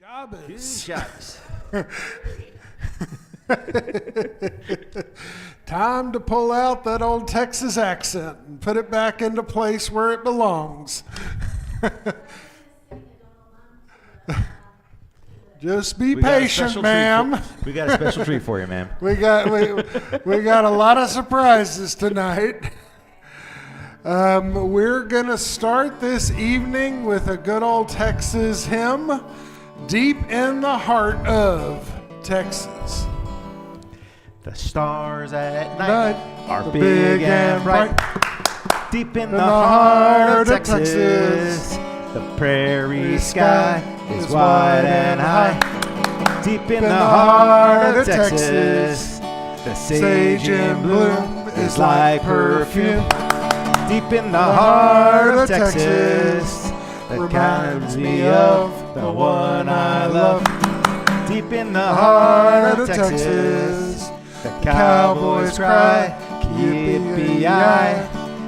Shabbos. Shabbos. Time to pull out that old Texas accent and put it back into place where it belongs. Just be patient, ma'am. We got a special treat for you, ma'am. We got a lot of surprises tonight. We're going to start this evening with a good old Texas hymn, Deep in the Heart of Texas. The stars at night are big and bright. Deep in the heart of Texas, the prairie sky is wide and high. Deep in the heart of Texas, the sage in bloom is like perfume. Deep in the heart of Texas, that reminds me of the one I love. Deep in the heart of Texas, the cowboys cry, yippee-yi.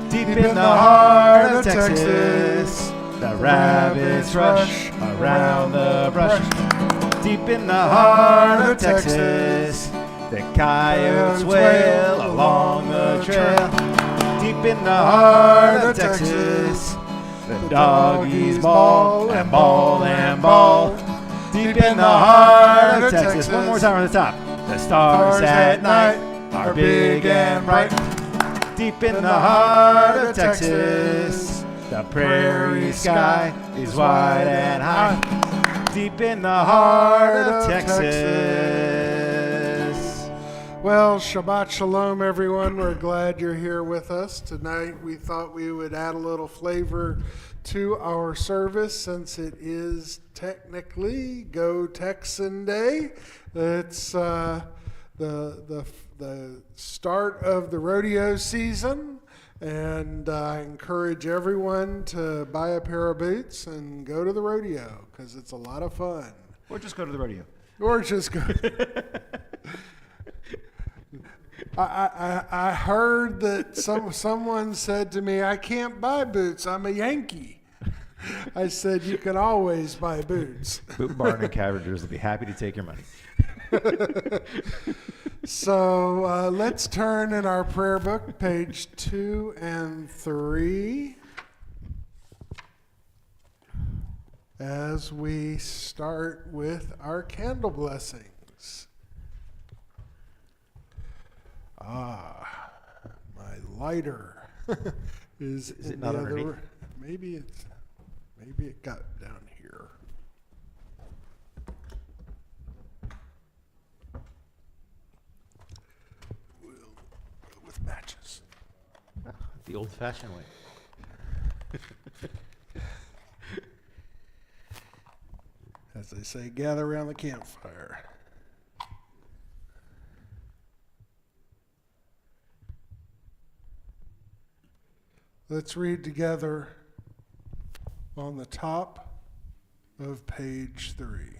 Deep in the heart of Texas, the rabbits rush around the brush. Deep in the heart of Texas, the coyotes wail along the trail. Deep in the heart of Texas, the doggies bawl and bawl and bawl. Deep in the heart of Texas, one more time on the top. The stars at night are big and bright. Deep in the heart of Texas, the prairie sky is wide and high. Deep in the heart of Texas. Well, Shabbat Shalom, everyone. We're glad you're here with us. Tonight we thought we would add a little flavor to our service since it is technically Go Texan Day. It's the start of the rodeo season, and I encourage everyone to buy a pair of boots and go to the rodeo because it's a lot of fun. Or just go to the rodeo. Or just go. I heard that someone said to me, I can't buy boots, I'm a Yankee. I said, you can always buy boots. Boot Barn and Cabbages will be happy to take your money. So let's turn in our prayer book, page 2 and 3, as we start with our candle blessings. My lighter is it in not the underneath? other. Maybe it got down here. We'll go with matches. The old-fashioned way. As they say, gather around the campfire. Let's read together on the top of page 3.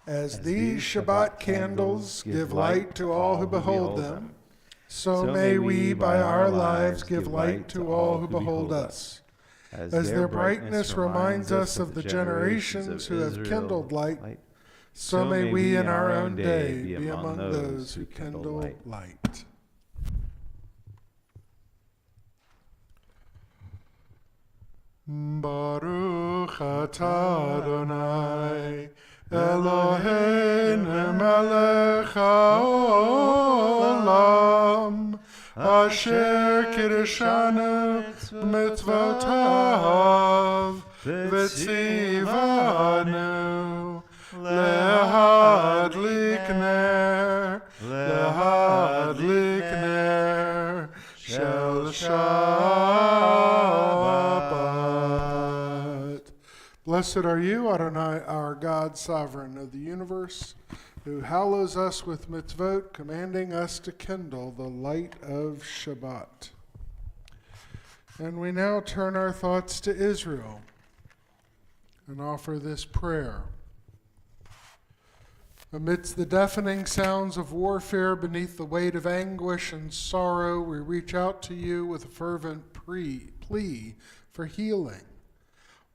As these Shabbat candles give light to all who behold them, so may we by our lives give light to all who behold us. As their brightness reminds us of the generations who have kindled light, so may we in our own day be among those who kindle light. Baruch atah Adonai Eloheinu melech haolam asher kiddushanu b'mitzvotav v'tzivanu Lehadlik ner shel Shabbat. Blessed are you, Adonai, our God, sovereign of the universe, who hallows us with mitzvot, commanding us to kindle the light of Shabbat. And we now turn our thoughts to Israel and offer this prayer. Amidst the deafening sounds of warfare, beneath the weight of anguish and sorrow, we reach out to you with a fervent plea for healing.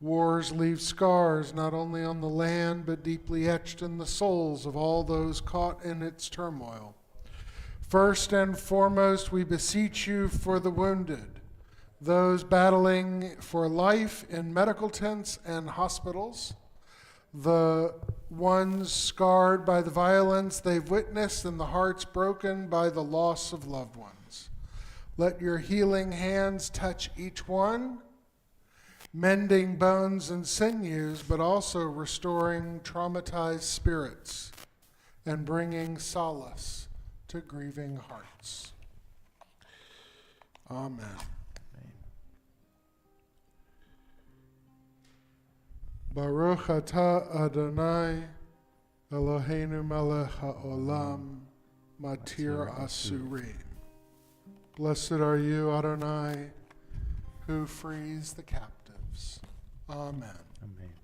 Wars leave scars not only on the land, but deeply etched in the souls of all those caught in its turmoil. First and foremost, we beseech you for the wounded, those battling for life in medical tents and hospitals, the ones scarred by the violence they've witnessed and the hearts broken by the loss of loved ones. Let your healing hands touch each one, mending bones and sinews, but also restoring traumatized spirits and bringing solace to grieving hearts. Amen. Baruch atah Adonai Eloheinu melech haolam matir asurim. Blessed are you, Adonai, who frees the captives. Amen. Amen.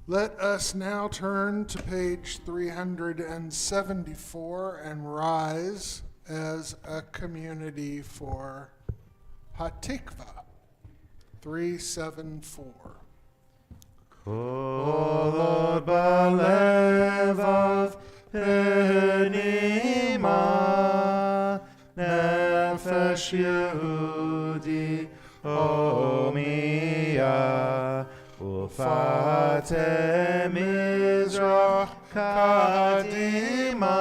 Let us now turn to page 374 and rise as a community for Hatikva 374. Kol od balevav penima nefesh Yehudi homiya ufate mizrach kadima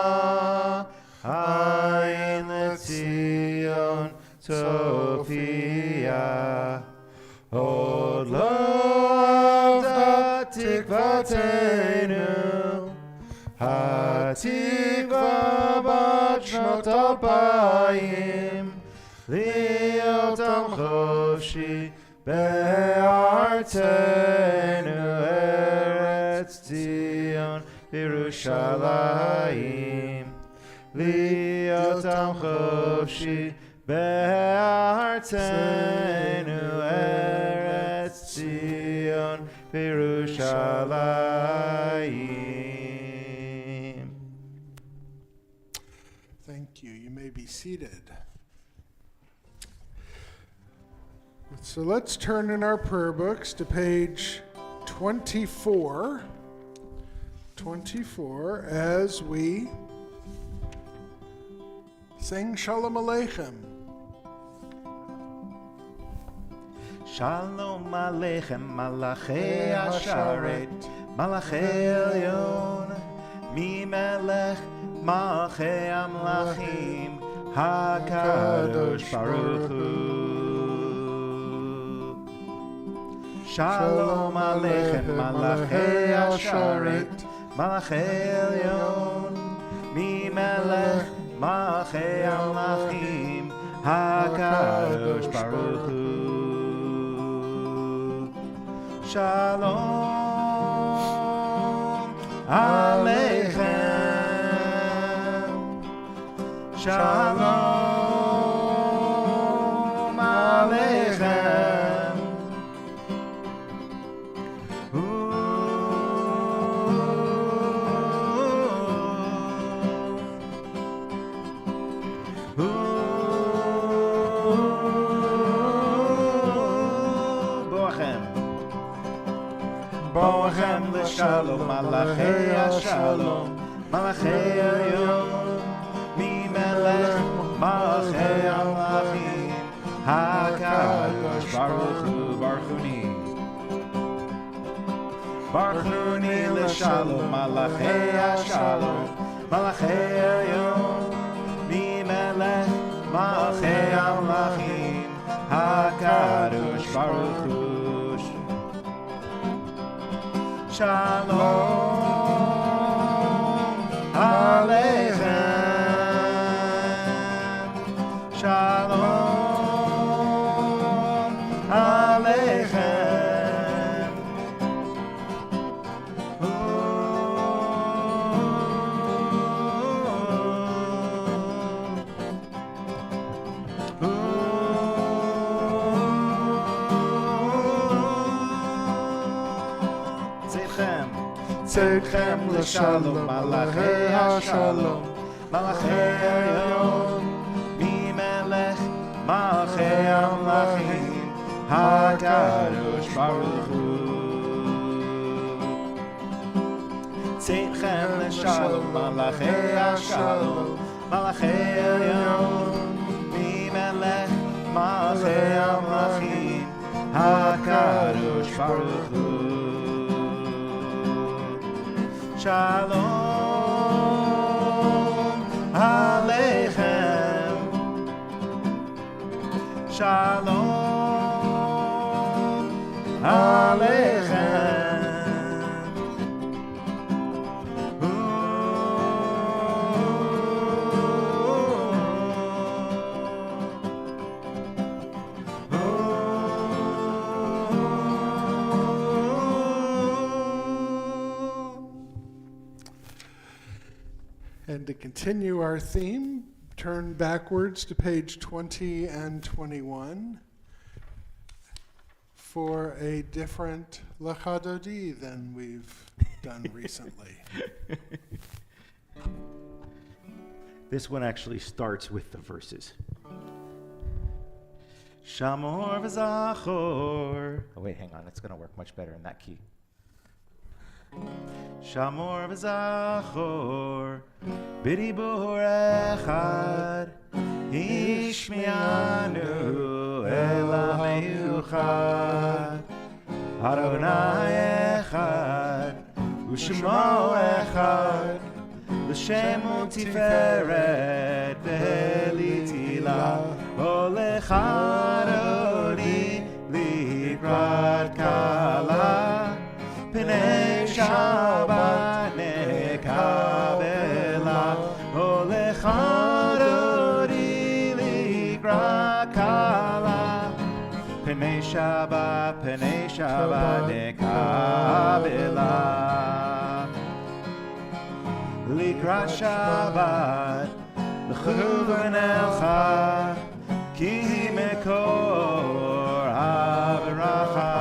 ayin lezion Sophia od lo tikvatenu hatikva bat shnot alpayim להיות עם חופשי בארצנו ארץ ציון בירושלים להיות עם חופשי בארצנו ארץ ציון בירושלים. Thank you. You may be seated. So let's turn in our prayer books to page 24. 24 as we sing Shalom Aleichem. Shalom Aleichem, Malachi Asharet, Malachi Elyon, Mi Melech, Malachi Amlachim, HaKadosh Baruch Hu. Shalom Aleichem, Malachi Asharet, Malachi Elyon, Mi Melech, Malachi Amlachim, HaKadosh Baruch Hu. Shalom Aleichem, Shalom Aleichem. Boachem l'shalom, Malachi Shalom, Malachi Elyon, Mi Melech, Malachi Amlachim, HaKadosh Baruch Hu, Barchuni. Barchuni l'shalom, Malachi Shalom, Malachi Elyon, Mi Melech, Malachi Amlachim, HaKadosh Baruch Hu. Shalom Aleichem, Shalom Aleichem. Tzedchem l'shalom, Malachi Shalom, Malachi Elyon, Mi Melech, Malachi Amlachim, HaKadosh Baruch Hu. Tzidchem l'shalom, Malachei HaShalom, Malachei Elyon, Mimelech Malachei HaMelachim, HaKadosh Baruch Hu. Shalom Aleichem, Shalom Aleichem. And to continue our theme, turn backwards to page 20 and 21 for a different Lecha Dodi than we've done recently. This one actually starts with the verses. Shamor v'zachor. Oh wait, hang on. It's going to work much better in that key. Shamor v'zachor b'dibur echad ishmianu ela meyuchad Adonai echad u'shemo echad l'shemu tiferet v'litila olechad odi likrat kala Pnei Shabbat nekabela olechad odi likrat kala Pnei Shabbat nekabela likrat Shabbat l'chuvan elcha ki mekor haveracha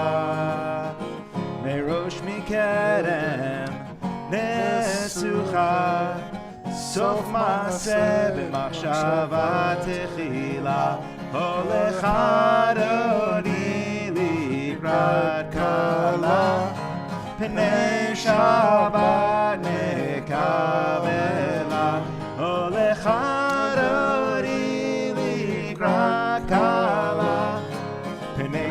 Merosh mikedem nesucha sof maaseh b'machshava techila olechad odi likrat kala Pnei Shabbat nekabela olechad odi likrat kala Pnei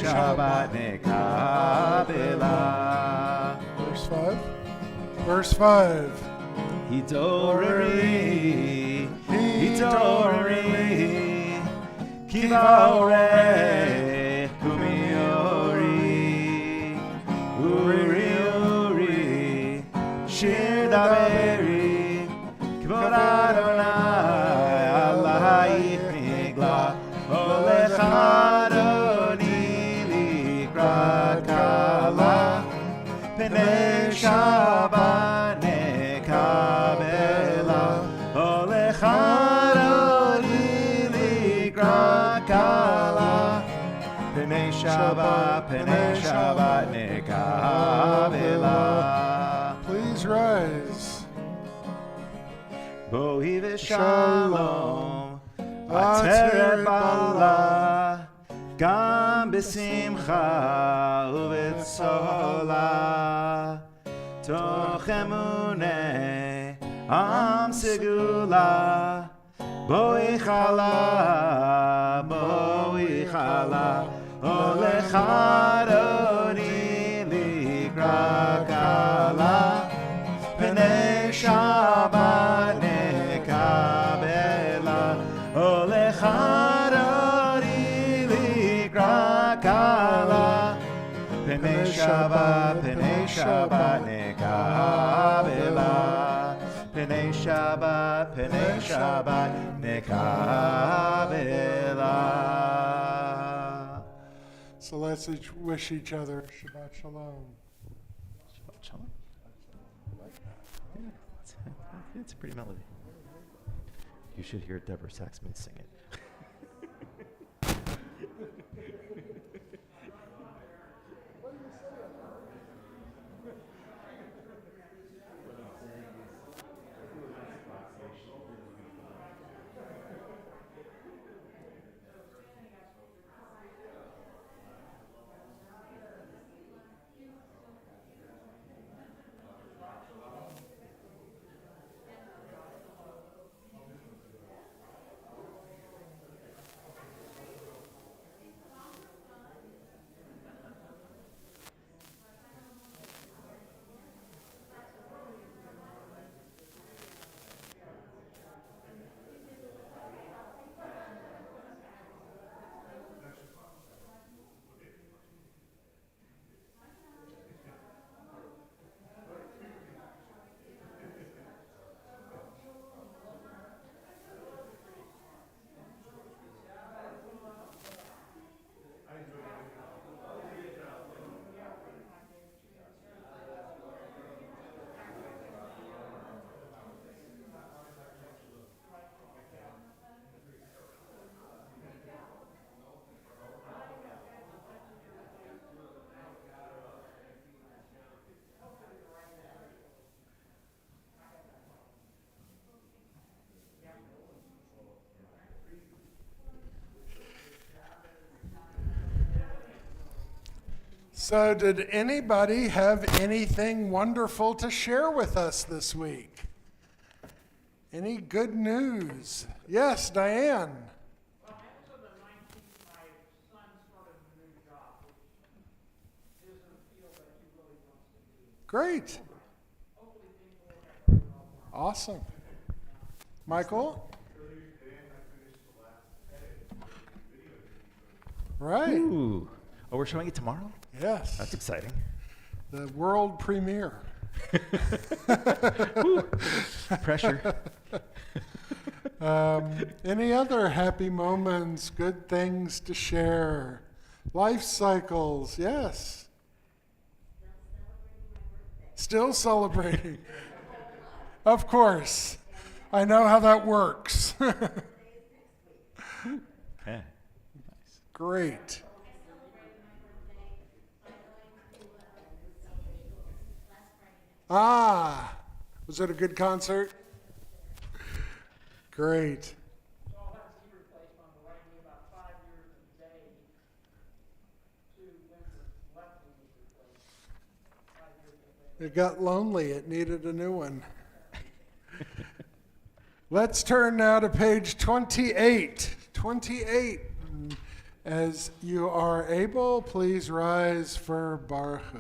Shabbat nekabela. Verse 5. Hitoreri, kivaore, umiori, uri, shir daveri, kvod Adonai, Allahayich nigla, olechad odi likrat kala, Pnei Shabbat nekabela, olechad odi likrat kala, Pnei Shabbat nekabela. Please rise. Bohi v'shalom, ateret bala, gam b'simcha u'b'tzola, toch emuneh am segula, boi chala, olechad odi likrat kala, Pnei Shabbat nekabela, olechad odi likrat kala, Pnei Shabbat nekabela, Pnei Shabbat nekabela. So let's each wish each other Shabbat Shalom. Shabbat Shalom. Yeah, it's a pretty melody. You should hear Deborah Saxman sing it. So did anybody have anything wonderful to share with us this week? Any good news? Yes, Diane. Well, as of the 19th, my son started a new job, which is in a field that he really wants to be. Great. Hopefully things will work out really well for him. Awesome. Michael? Right. Ooh. Oh, we're showing it tomorrow? Yes. That's exciting. The world premiere. Ooh. Pressure. Any other happy moments, good things to share? Life cycles, yes. Still celebrating. Of course. I know how that works. Yeah. Great. Ah, was it a good concert? Great. So I'll have knee replacement on the right knee about 5 years today to when the left knee was replaced. 5 years ago. It got lonely. It needed a new one. Let's turn now to page 28. 28. As you are able, please rise for Baruch Hu.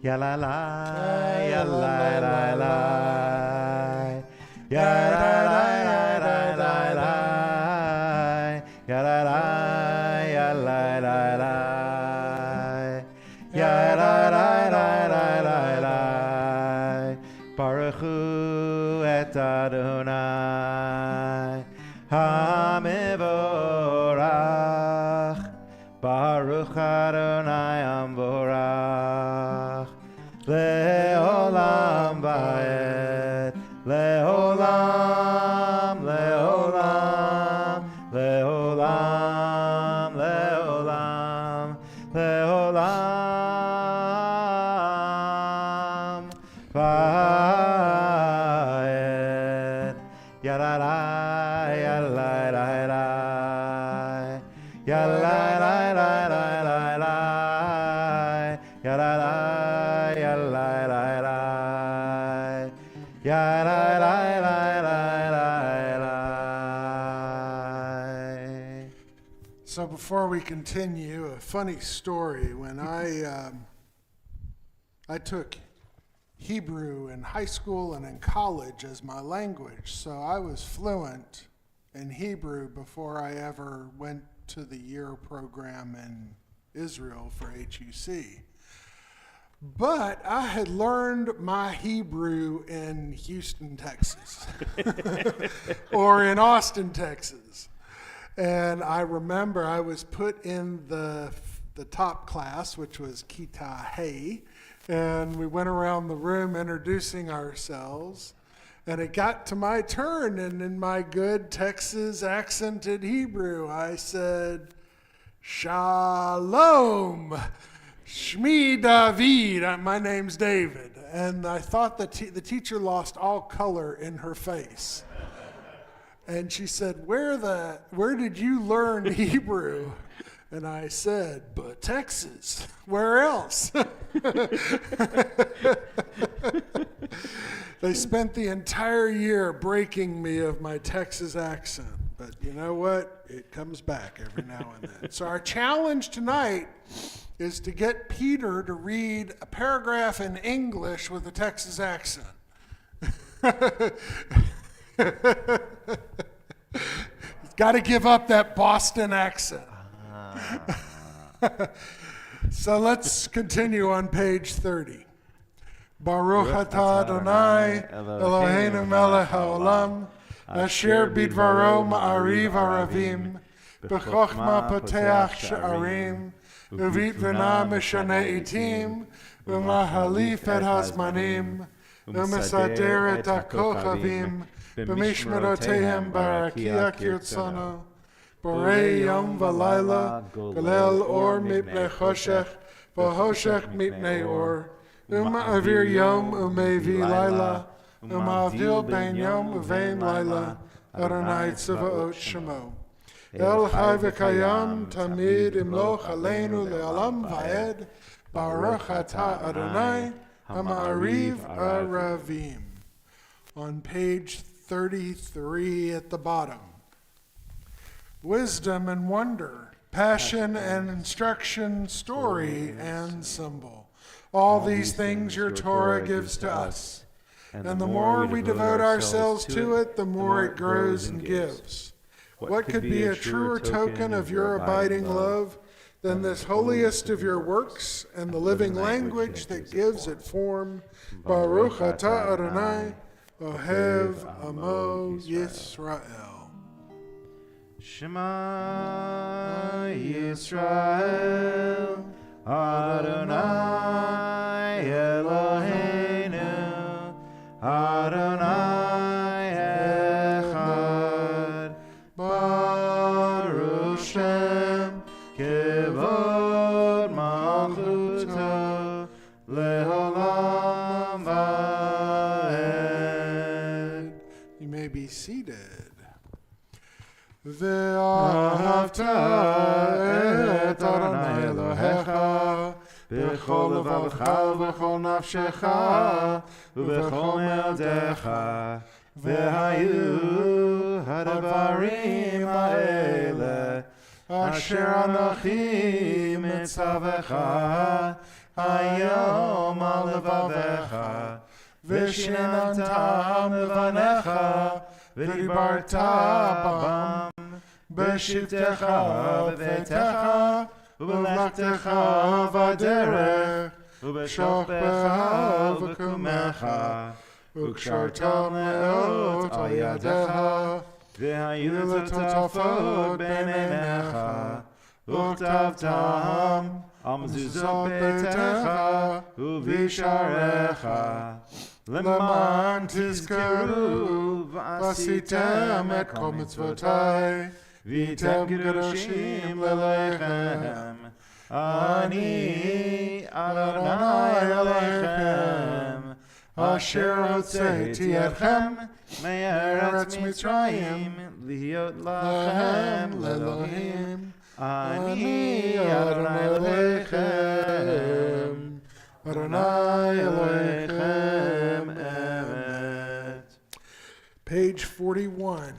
Ya la la, ya la la la, ya la la la la la, ya la la, ya la la la, ya la la la la la. Baruch Hu et Adonai, Hamivorach, Baruch Adonai Amvorach. Leolam vaed, leolam, leolam, leolam, leolam, leolam vaed. Yalala, yalala, yalala, yalala, yalala. So before we continue, a funny story. When I took Hebrew in high school and in college as my language, so I was fluent in Hebrew before I ever went to the year program in Israel for HUC. But I had learned my Hebrew in Houston, Texas, or in Austin, Texas. And I remember I was put in the top class, which was Kita Hey, and we went around the room introducing ourselves. And it got to my turn, and in my good Texas accented Hebrew, I said, Shalom. Shmi David, my name's David. And I thought the teacher lost all color in her face. And she said, where did you learn Hebrew? And I said, but Texas. Where else? They spent the entire year breaking me of my Texas accent. But you know what? It comes back every now and then. So our challenge tonight is to get Peter to read a paragraph in English with a Texas accent. He's got to give up that Boston accent. So let's continue on page 30. Baruch atah Adonai Eloheinu melech haolam asher bidvaro ma'ariv aravim b'chokhmah poteach she'arim ובתבונה משנה עתים, ומחליף את הזמנים, ומסדר את הכוכבים, במשמרותיהם ברקיע כרצונו, בורא יום ולילה, גולל אור מפני חושך, וחושך מפני אור, ומעביר יום ומביא לילה, ומבדיל בין יום ובין לילה, אדוני צבאות שמו. El Chai V'Kayam Tamid Imloch Aleinu Le'olam Va'ed Baruch Atah Adonai Ha'ma'ariv Aravim. On page 33 at the bottom. Wisdom and wonder, passion and instruction, story and symbol. All these things your Torah gives to us. And the more we devote ourselves to it, the more it grows and gives. What could be a truer token of your abiding love than this holiest of your works and the living language that gives it form? Baruch Atah Adonai, Ohev Amo Yisrael. Shema Yisrael, Adonai Eloheinu, Adonai Echad, Baruch Shem, Kevod Malchuto, Leolam Vaed. You may be seated. Ve'ahavta et Adonai Elohecha b'chol levavecha v'chol nafshecha ובכל מאודיך, והיו הדברים האלה, אשר אנוכי מצווך היום על לבביך, ושיננתם לבניך, ודיברת בם, בשבתך בביתך, ובלכתך בדרך, ובשוכבך ובקומך, וקשרתם לאות על ידיך, והיו לטוטפות בין עיניך, וכתבתם על מזוזות ביתך ובשעריך, למען תזכרו ועשיתם את כל מצוותיי, והייתם קדושים לאלוהיכם. אני אדוני אלוהיכם, אשר הוצאתי אתכם מארץ מצרים, להיות לכם לאלוהים. אני אדוני אלוהיכם, אדוני אלוהיכם אמת. Page 41.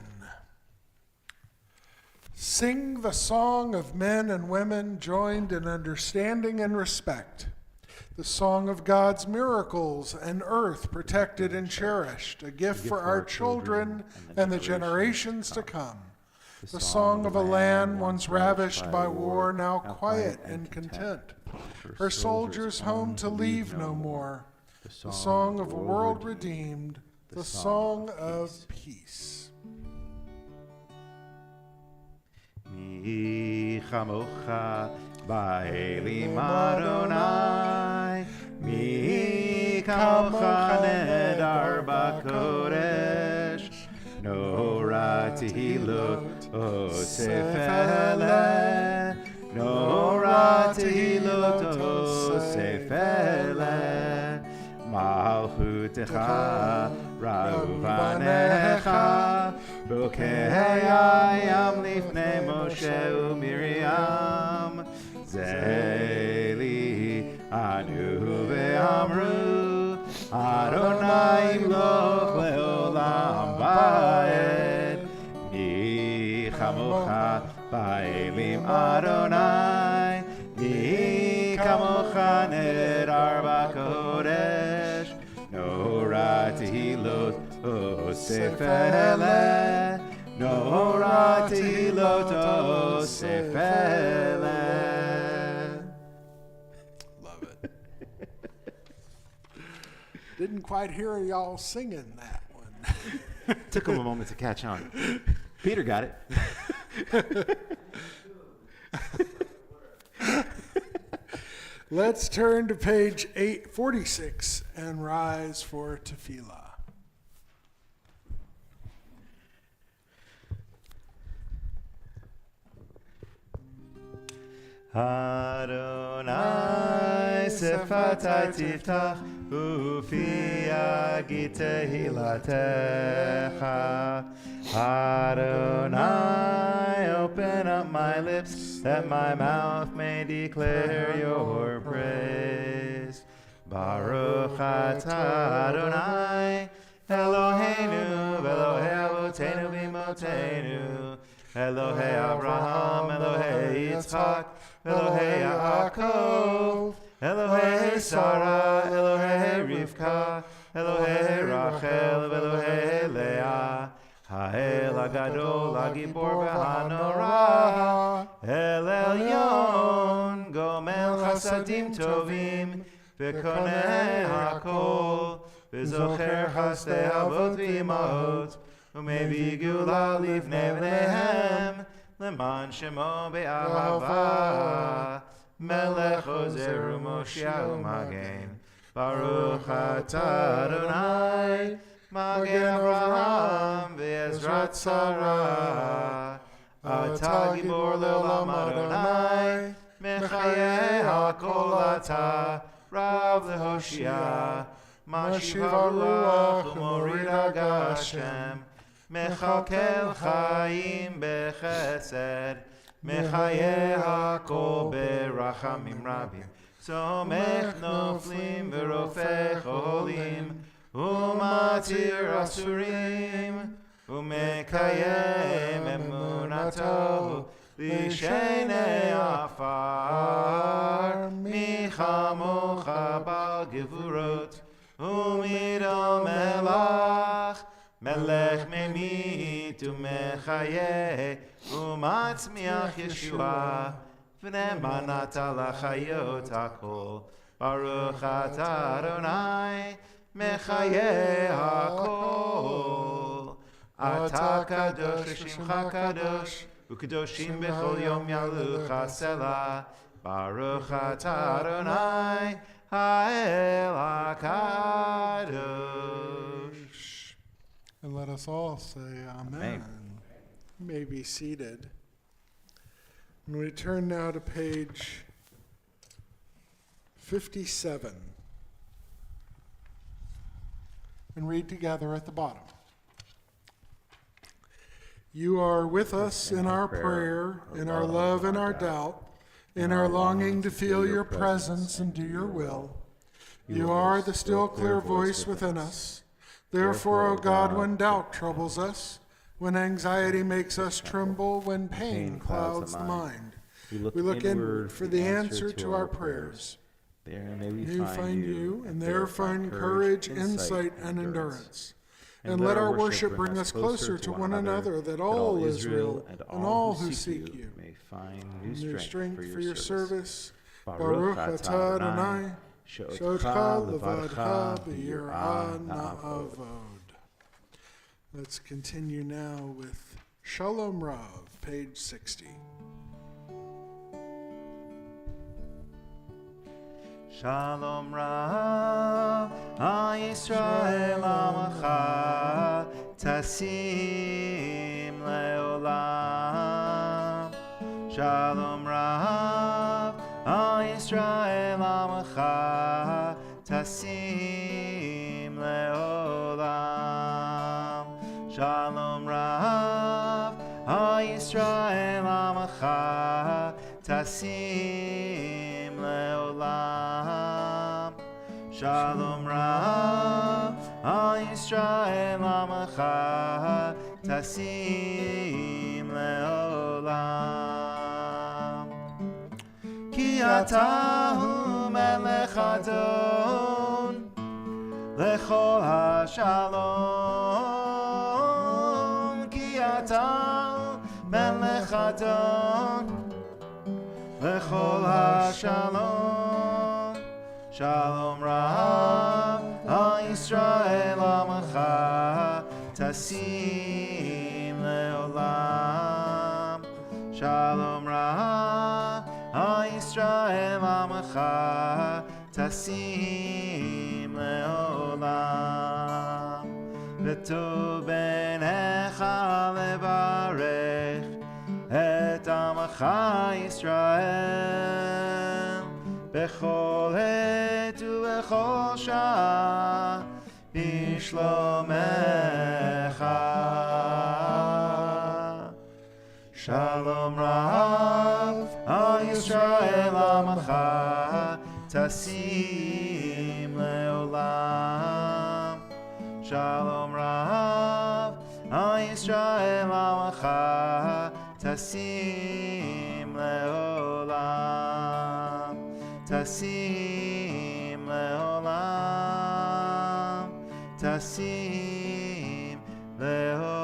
Sing the song of men and women joined in understanding and respect, the song of God's miracles and earth protected and cherished, a gift for our children and the generations to come, the song of a land once ravished by war, now quiet and content, her soldiers home to leave no more, the song of a world redeemed, the song of peace. מי כמוך באלים אדוני, מי כמוך נהדר בקודש, נורא תהילות אוסף אלה, נורא תהילות אוסף אלה, מלכותך רבניך, בוקי הים לפני משה ומרים, זה לי ענו ואמרו, אדוני ימלוך לעולם ועד. מי כמוך באלים אדוני, מי כמוך נהדר בקודש, נורא תהילות אוסף אלה, נורא תהילות אוסף אלה. Love it. Didn't quite hear y'all singing that one. Took him a moment to catch on. Peter got it. Let's turn to page 846 and rise for tefillah. Adonai sefatai tiftach ufi yagid tehilatecha. Adonai open Open up my lips, that my mouth may declare your praise. Baruch atah Adonai, Eloheinu, Elohei Avotenu v'Imotenu, Elohei Abraham, Elohei Yitzchak, Elohei Yaakov, Elohei Sarah, Elohei Rivka, Elohei Rachel, Elohei Leah, Ha'el HaGadol, HaGibor v'Hanora, El Elyon, Gomel Chasadim Tovim, V'koneh HaKol, V'zocher Chasdei Avot v'Imahot, U'mevi Gula Livnei Bneihem, Leman Shemo Be'ahava, Melech Ozer u'Moshiach u'Magen, Baruch atah Adonai, Magen Avraham v'Ezrat Sarah, Atah Gibor Le'olam Adonai, Mechayeh HaKol Atah, Rav Lehoshia, Mashiv HaRuach u'Morid HaGashem, Mechalkel Chaim Bechesed, Mechayeh HaKol Berachamim Rabim, Somech Noflim V'Rofech Olim, Umatir Asurim, Umekayem Emunato, Lishenei Afar, Michamocha Bal Gevurot, Umidol Melach, Melech Memit Umechayeh, Umatzmiach Yeshua, V'nemanata Lachayot HaKol, Baruch atah Adonai, Mechayeh HaKol. Atah Kadosh Shimcha Kadosh, U'Kadoshim B'chol Yom Yalucha Selah, Baruch atah Adonai, Ha'el HaKadosh. And let us all say amen. Amen. You may be seated. And we turn now to page 57 and read together at the bottom. You are with us in our prayer, in our love and our doubt, in our longing to feel your presence and do your will. You are the still clear voice within us. Therefore, O God, when doubt troubles us, when anxiety makes us tremble, when pain clouds the mind, we look inward for the answer to our prayers. There may we find you, and there find courage, insight, and endurance. And let our worship bring us closer to one another, that all Israel and all who seek you may find new strength for your service. Baruch atah Adonai, Shodcha levadcha b'yirah na'avod. Let's continue now with Shalom Rav, page 60. Shalom Rav, Yisrael Amacha, Tasim Leolam. Shalom Rav, Yisrael Amacha, Tasim Leolam. Shalom Rav, Yisrael Amacha, Tasim Leolam. Shalom Rav, Yisrael Amacha, Tasim Leolam. Ki atahu melech adon, lechol hashalom. Ki atahu melech adon, lechol hashalom. Shalom Rav, Yisrael Amacha, Tasim Leolam. Shalom Rav, Yisrael Amacha, Tasim Leolam. V'tov b'necha levarech et Amacha Yisrael bechol het ubechol shah bishlomecha. Shalom Rav. tasim leolam. Shalom Rav, Al Yisrael Amacha, tasim leolam, tasim leolam, tasim leolam.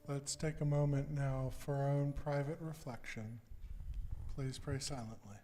Let's take a moment now for our own private reflection. Please pray silently.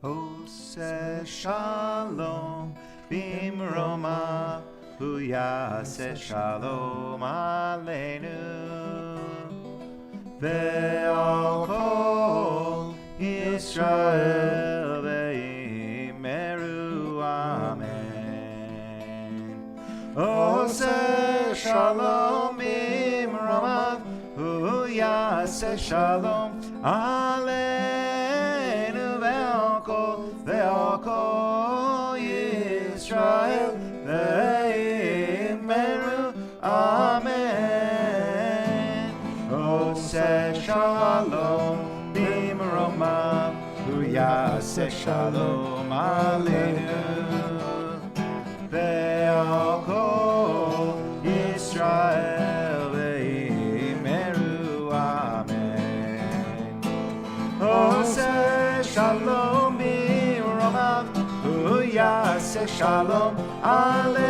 Ose shalom bimroma, hu yaseh shalom aleinu. Ve'al kol Yisrael ve'imeru amen. Ose shalom bimroma, hu yaseh shalom aleinu. Ve'al kol Yisrael ve'imeru amen. Oseh shalom bimromav, hu yaseh shalom aleinu. Ve'al kol Yisrael ve'imeru amen. Oseh shalom bimromav, hu yaseh shalom aleinu.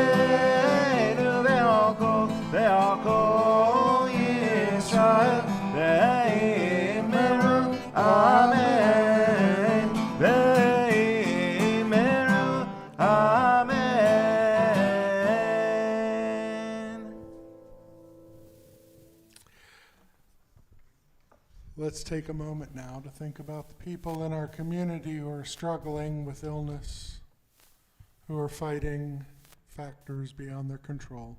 Ve'al kol Yisrael ve'imeru amen. Ve'imeru amen. Let's take a moment now to think about the people in our community who are struggling with illness, who are fighting factors beyond their control.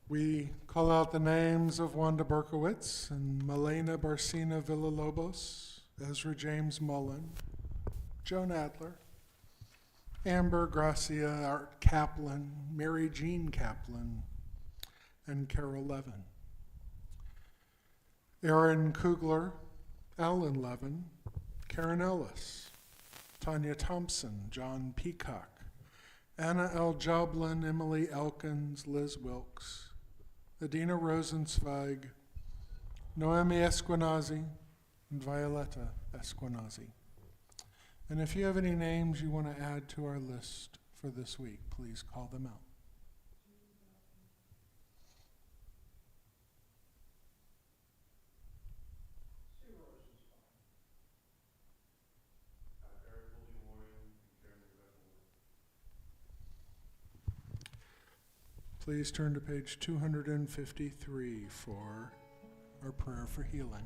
We call out the names of Wanda Berkowitz and Malena Barcina Villalobos, Ezra James Mullen, Joan Adler, Amber Gracia Art Kaplan, Mary Jean Kaplan, and Carol Levin. Aaron Kugler, Alan Levin, Karen Ellis, Tanya Thompson, John Peacock, Anna L. Joblin, Emily Elkins, Liz Wilkes, Adina Rosenzweig, Noemi Esquenazi, and Violetta Esquenazi. And if you have any names you want to add to our list for this week, please call them out. Please turn to page 253 for our prayer for healing.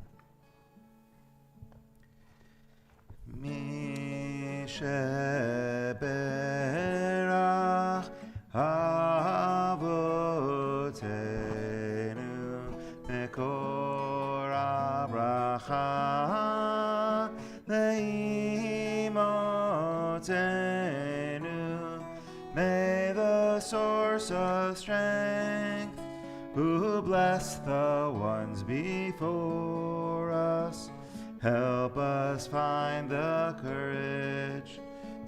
Mi sheberach avotenu mekor abracha leimotenu. May the source of strength, who bless the ones before us, help us find the courage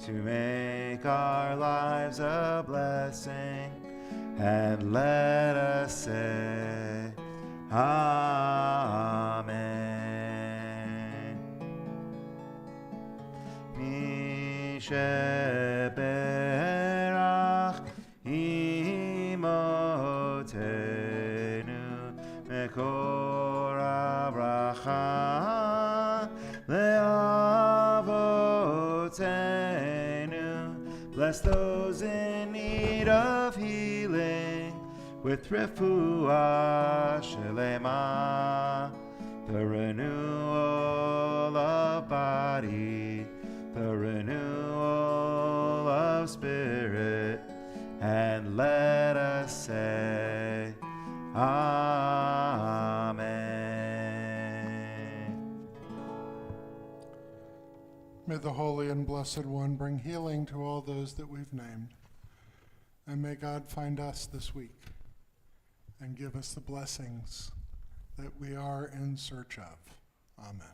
to make our lives a blessing. and let us say, Amen. Mi sheberach imotenu mekor abracha leavotenu. Bless those in need of healing with refuah shelema, the renewal of body, the renewal of spirit, and let us say, Amen. May the Holy and Blessed One bring healing to all those that we've named. And may God find us this week and give us the blessings that we are in search of. Amen.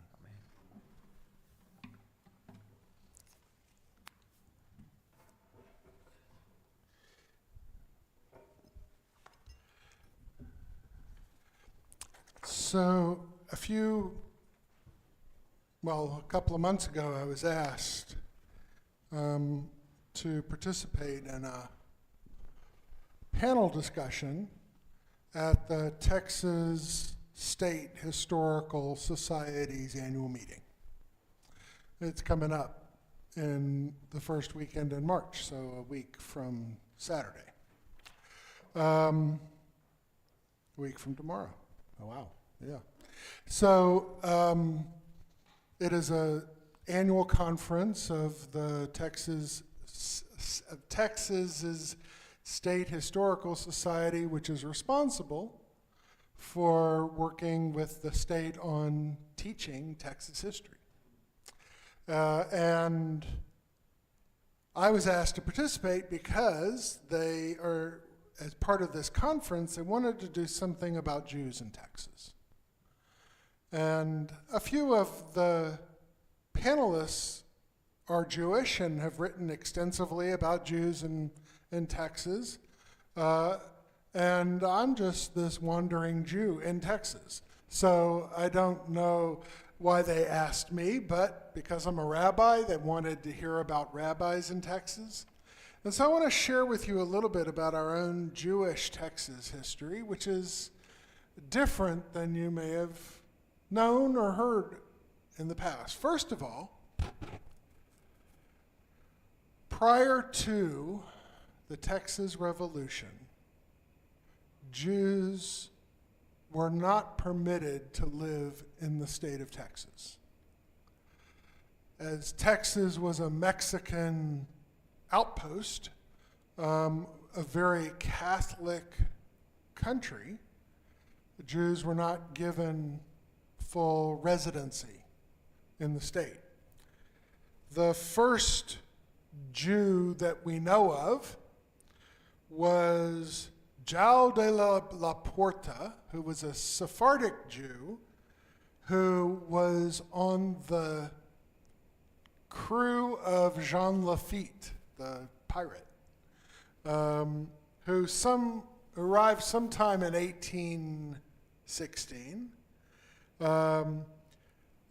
So a couple of months ago, I was asked to participate in a panel discussion at the Texas State Historical Society's annual meeting. It's coming up in the first weekend in March, so a week from Saturday. A week from tomorrow. Oh, wow. Yeah. So it is an annual conference of the Texas's State Historical Society, which is responsible for working with the state on teaching Texas history. And I was asked to participate because they are, as part of this conference, they wanted to do something about Jews in Texas. And a few of the panelists are Jewish and have written extensively about Jews in Texas. And I'm just this wandering Jew in Texas. So I don't know why they asked me, but because I'm a rabbi, they wanted to hear about rabbis in Texas. And so I want to share with you a little bit about our own Jewish Texas history, which is different than you may have known or heard in the past. First of all, prior to the Texas Revolution, Jews were not permitted to live in the state of Texas. As Texas was a Mexican outpost, a very Catholic country, the Jews were not given full residency in the state. The first Jew that we know of was João de la Porta, who was a Sephardic Jew who was on the crew of Jean Lafitte, the pirate, who arrived sometime in 1816.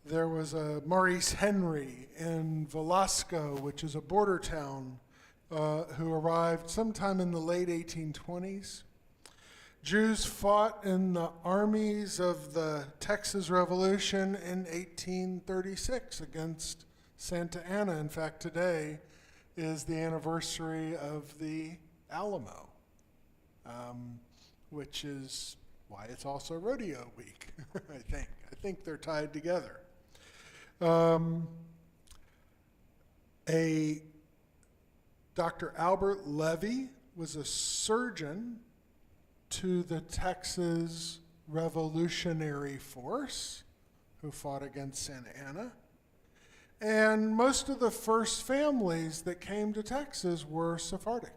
There was a Maurice Henry in Velasco, which is a border town, who arrived sometime in the late 1820s. Jews fought in the armies of the Texas Revolution in 1836 against Santa Anna. In fact, today is the anniversary of the Alamo, which is why it's also rodeo week, I think. I think they're tied together. Dr. Albert Levy was a surgeon to the Texas Revolutionary Force who fought against Santa Anna. And most of the first families that came to Texas were Sephardic.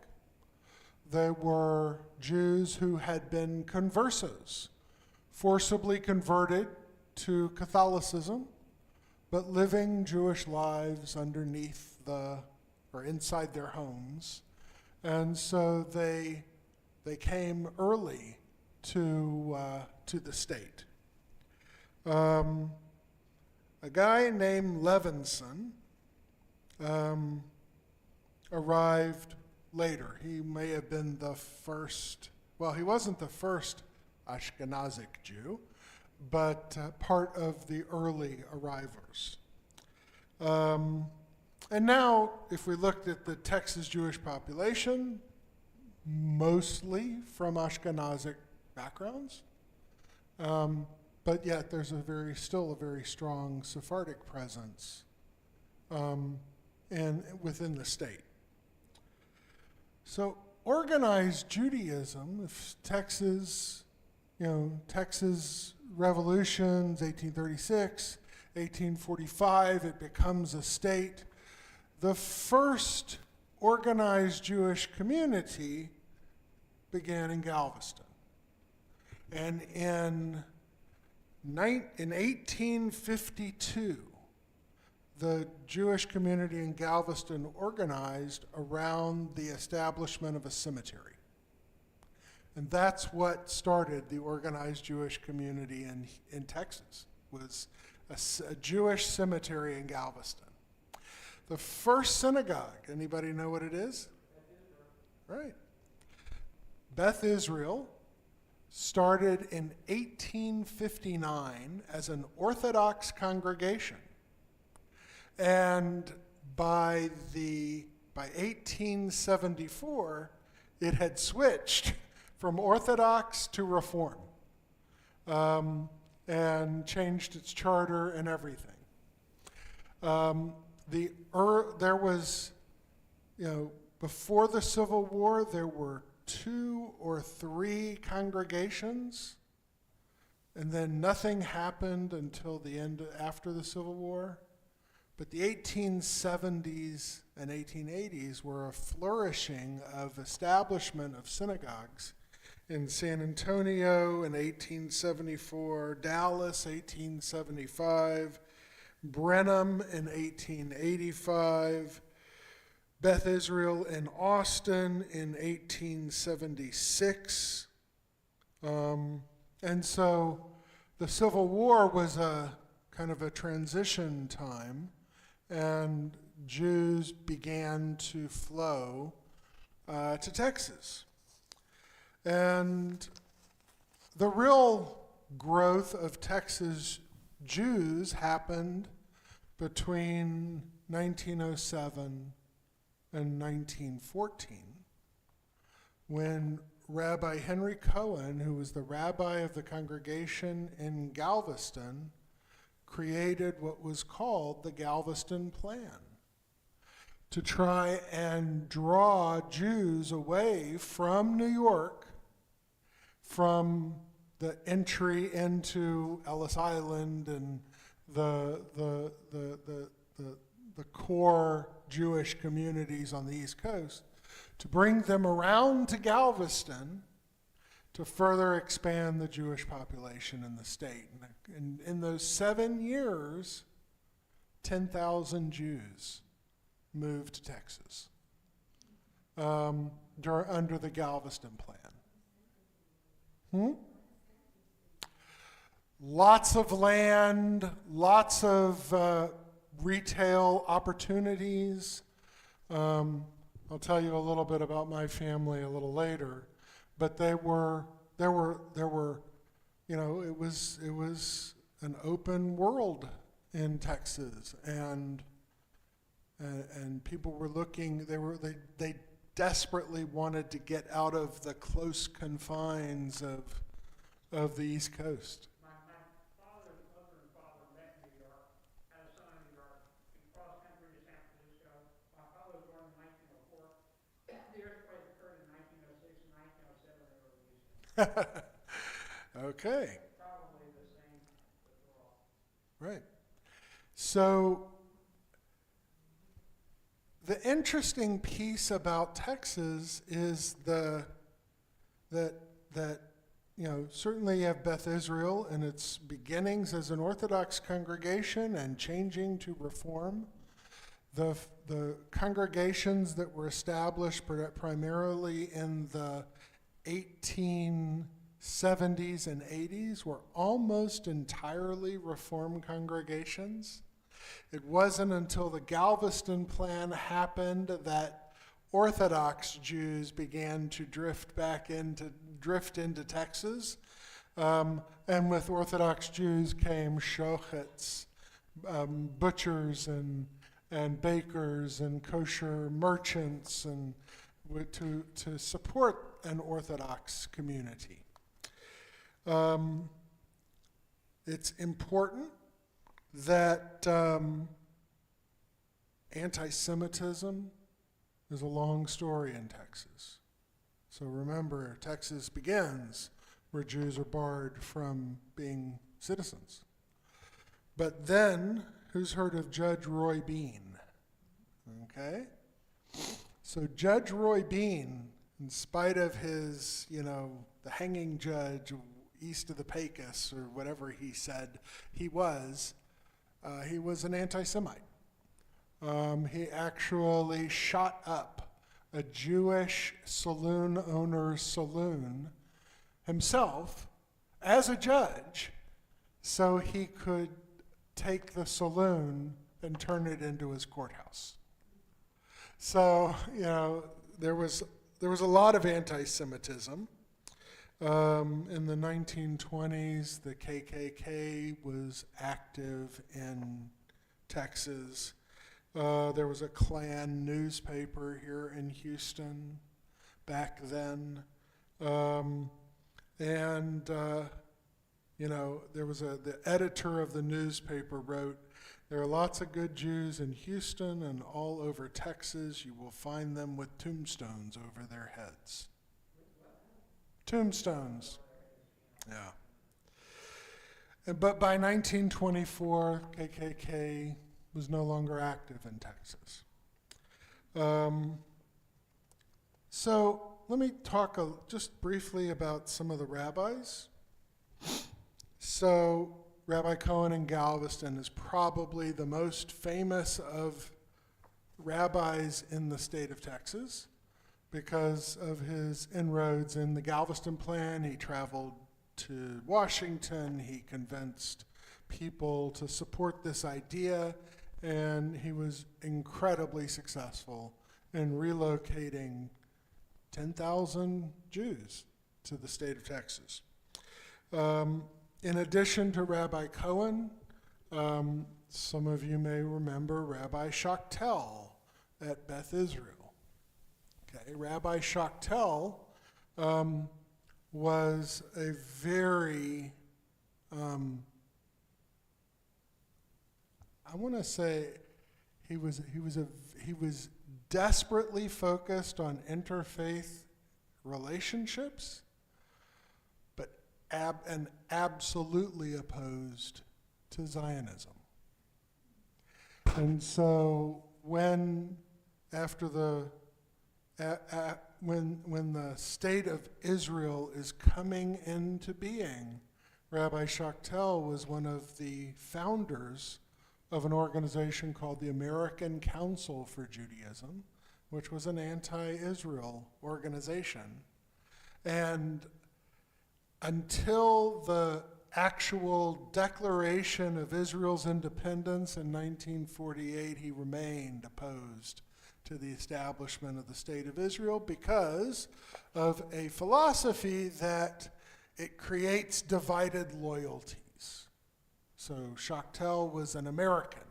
They were Jews who had been conversos, forcibly converted to Catholicism, but living Jewish lives underneath or inside their homes. And so they They came early to the state. A guy named Levinson arrived later. He may have been the first, well, he wasn't the first Ashkenazic Jew, but part of the early arrivals. And now, if we looked at the Texas Jewish population, mostly from Ashkenazic backgrounds, but yet there's still a very strong Sephardic presence within the state. So organized Judaism, if Texas revolutions, 1836, 1845, it becomes a state. The first organized Jewish community began in Galveston. And in 1852, the Jewish community in Galveston organized around the establishment of a cemetery. And that's what started the organized Jewish community in Texas, was a Jewish cemetery in Galveston. The first synagogue, anybody know what it is? Right. Beth Israel started in 1859 as an Orthodox congregation. And by 1874, it had switched from Orthodox to Reform, and changed its charter and everything. There was, before the Civil War, there were 2 or 3 congregations, and then nothing happened until the end after the Civil War. But the 1870s and 1880s were a flourishing of establishment of synagogues in San Antonio in 1874, Dallas 1875, Brenham in 1885, Beth Israel in Austin in 1876. And so the Civil War was a kind of a transition time, and Jews began to flow to Texas. And the real growth of Texas Jews happened between 1907 and 1914, when Rabbi Henry Cohen, who was the rabbi of the congregation in Galveston, created what was called the Galveston Plan, to try and draw Jews away from New York, from the entry into Ellis Island and the core Jewish communities on the East Coast, to bring them around to Galveston to further expand the Jewish population in the state. And in those 7 years, 10,000 Jews moved to Texas under the Galveston Plan. Lots of land, lots of retail opportunities. I'll tell you a little bit about my family a little later, but it was an open world in Texas, and people were looking. They desperately wanted to get out of the close confines of the East Coast. My father's mother and father met in New York, had a son in New York, and crossed country to San Francisco. My father was born in 1904. The earthquake occurred in 1906 and 1907 in Louisiana. Okay. Probably the same overall. Right. So the interesting piece about Texas is that certainly you have Beth Israel in its beginnings as an Orthodox congregation and changing to Reform. The congregations that were established primarily in the 1870s and 80s were almost entirely Reform congregations. It wasn't until the Galveston Plan happened that Orthodox Jews began to drift into Texas. And with Orthodox Jews came shochets, butchers and bakers and kosher merchants, and to support an Orthodox community. It's important that anti-Semitism is a long story in Texas. So remember, Texas begins where Jews are barred from being citizens. But then, who's heard of Judge Roy Bean? Okay? So Judge Roy Bean, in spite of his, the hanging judge east of the Pecos, or whatever he said he was an anti-Semite. He actually shot up a Jewish saloon owner's saloon himself as a judge, so he could take the saloon and turn it into his courthouse. So, there was a lot of anti-Semitism. In the 1920s, the KKK was active in Texas. There was a Klan newspaper here in Houston back then. There was the editor of the newspaper wrote, "There are lots of good Jews in Houston and all over Texas. You will find them with tombstones over their heads." Tombstones. Yeah. But by 1924, KKK was no longer active in Texas. So let me talk just briefly about some of the rabbis. So Rabbi Cohen in Galveston is probably the most famous of rabbis in the state of Texas because of his inroads in the Galveston Plan. He traveled to Washington, he convinced people to support this idea, and he was incredibly successful in relocating 10,000 Jews to the state of Texas. In addition to Rabbi Cohen, some of you may remember Rabbi Shachtel at Beth Israel. Okay, Rabbi Shachtel was a very, I want to say he was desperately focused on interfaith relationships, but absolutely opposed to Zionism. And so when the state of Israel is coming into being, Rabbi Shachtel was one of the founders of an organization called the American Council for Judaism, which was an anti-Israel organization. And until the actual declaration of Israel's independence in 1948, he remained opposed to the establishment of the State of Israel because of a philosophy that it creates divided loyalties. So Shachtel was an American,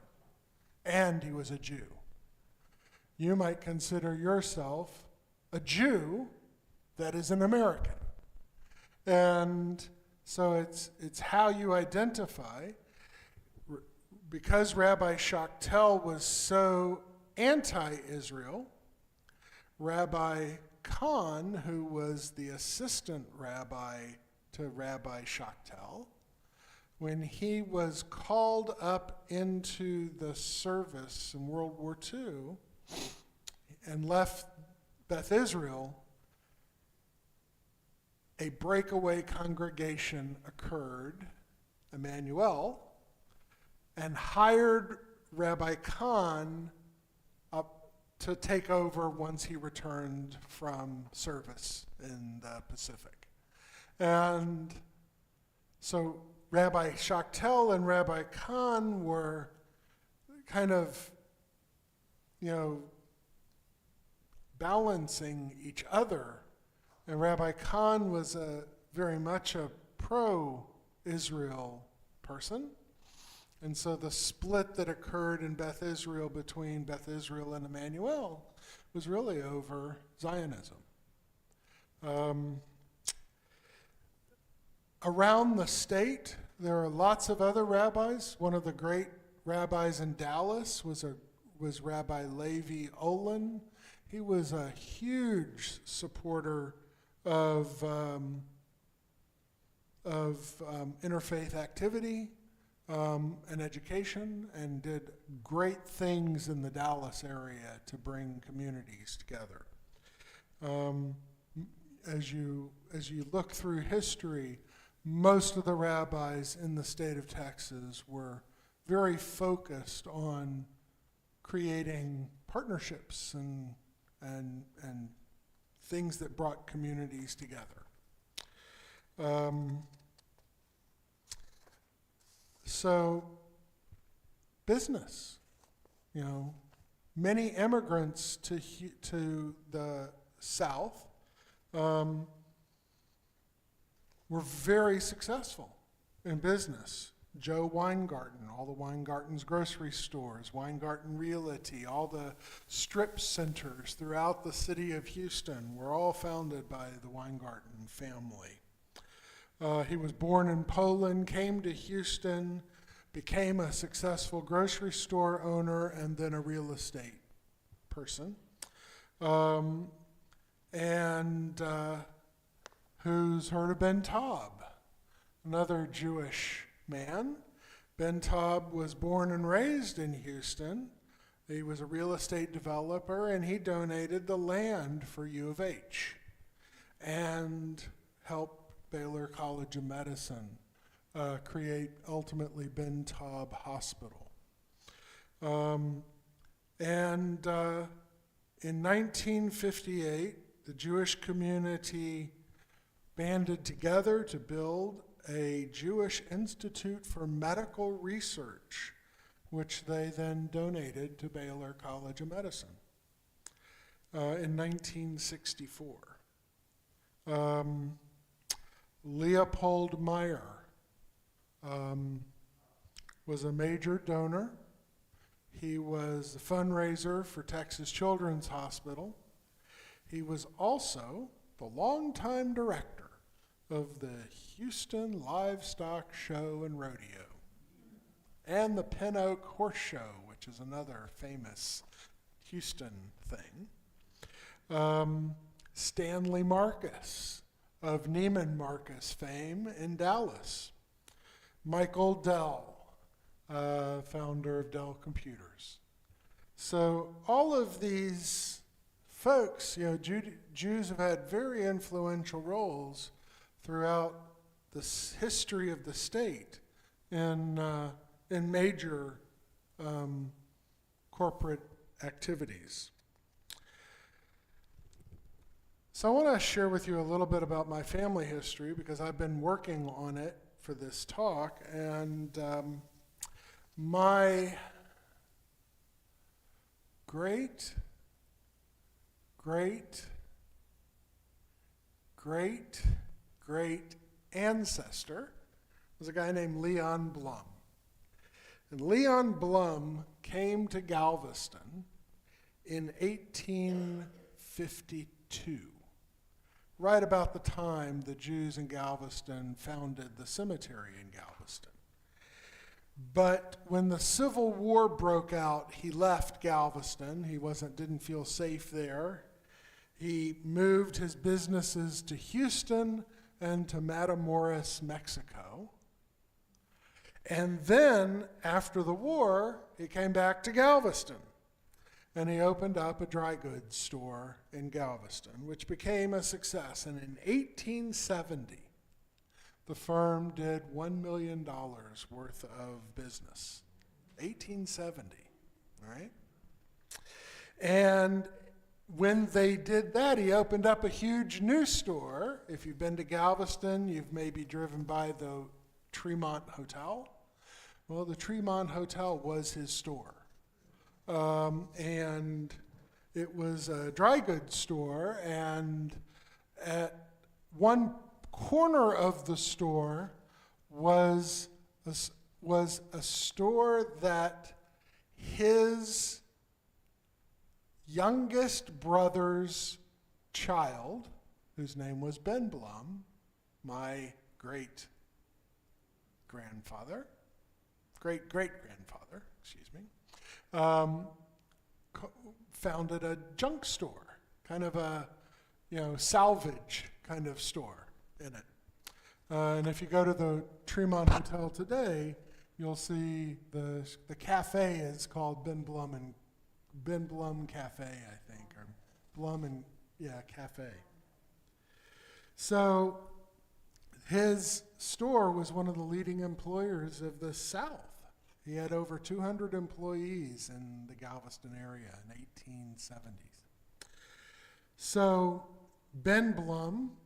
and he was a Jew. You might consider yourself a Jew that is an American. And so it's how you identify. Because Rabbi Shachtel was so anti-Israel, Rabbi Kahn, who was the assistant rabbi to Rabbi Shachtel, when he was called up into the service in World War II and left Beth Israel, a breakaway congregation occurred, Emmanuel, and hired Rabbi Kahn up to take over once he returned from service in the Pacific. And so Rabbi Shachtel and Rabbi Kahn were kind of, balancing each other. And Rabbi Kahn was very much a pro-Israel person. And so the split that occurred in Beth Israel between Beth Israel and Emmanuel was really over Zionism. Around the state, there are lots of other rabbis. One of the great rabbis in Dallas was Rabbi Levi Olin. He was a huge supporter of interfaith activity and education, and did great things in the Dallas area to bring communities together. As you look through history, most of the rabbis in the state of Texas were very focused on creating partnerships and things that brought communities together. So business, many immigrants to the South were very successful in business. Joe Weingarten, all the Weingarten's grocery stores, Weingarten Realty, all the strip centers throughout the city of Houston were all founded by the Weingarten family. He was born in Poland, came to Houston, became a successful grocery store owner, and then a real estate person. Who's heard of Ben Taub, another Jewish man? Ben Taub was born and raised in Houston. He was a real estate developer, and he donated the land for U of H and helped Baylor College of Medicine create ultimately Ben Taub Hospital. In 1958, the Jewish community banded together to build a Jewish Institute for Medical Research, which they then donated to Baylor College of Medicine in 1964. Leopold Meyer was a major donor. He was the fundraiser for Texas Children's Hospital. He was also the longtime director of the Houston Livestock Show and Rodeo, and the Pin Oak Horse Show, which is another famous Houston thing. Stanley Marcus of Neiman Marcus fame in Dallas. Michael Dell, founder of Dell Computers. So all of these folks, Jews have had very influential roles throughout the history of the state in major corporate activities. So I want to share with you a little bit about my family history, because I've been working on it for this talk, and my great ancestor was a guy named Leon Blum. And Leon Blum came to Galveston in 1852, right about the time the Jews in Galveston founded the cemetery in Galveston. But when the Civil War broke out, he left Galveston. He didn't feel safe there. He moved his businesses to Houston and to Matamoros, Mexico. And then, after the war, he came back to Galveston. And he opened up a dry goods store in Galveston, which became a success. And in 1870, the firm did $1 million worth of business. 1870, all right? And when they did that, he opened up a huge new store. If you've been to Galveston, you've maybe driven by the Tremont Hotel. Well, the Tremont Hotel was his store. And it was a dry goods store, and at one corner of the store was a store that his youngest brother's child, whose name was Ben Blum, my great-grandfather, great-great-grandfather, founded a junk store, kind of a, salvage kind of store in it. And if you go to the Tremont Hotel today, you'll see the cafe is called Ben Blum Cafe, I think, or Blum and Cafe. So his store was one of the leading employers of the South. He had over 200 employees in the Galveston area in the 1870s. So Ben Blum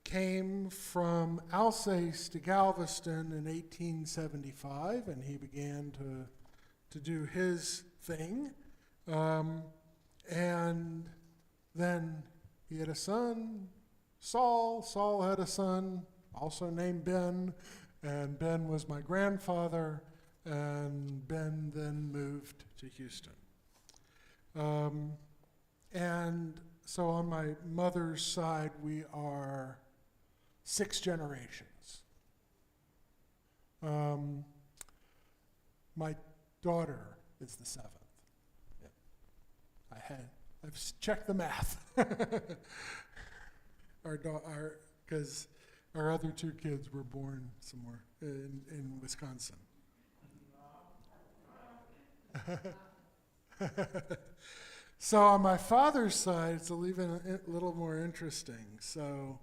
came from Alsace to Galveston in 1875, and he began to do his thing. And then he had a son, Saul. Saul had a son, also named Ben, and Ben was my grandfather, and Ben then moved to Houston. And so on my mother's side, we are 6 generations. My daughter is the 7th. Yeah. I've checked the math. Because our other 2 kids were born somewhere in Wisconsin. So on my father's side, it's even a little more interesting. So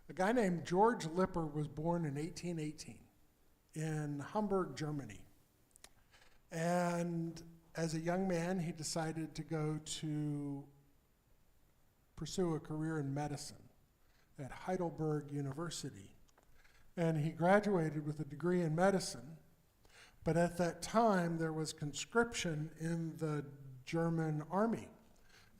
a guy named George Lipper was born in 1818 in Hamburg, Germany. And as a young man, he decided to go to pursue a career in medicine at Heidelberg University. And he graduated with a degree in medicine, but at that time there was conscription in the German army.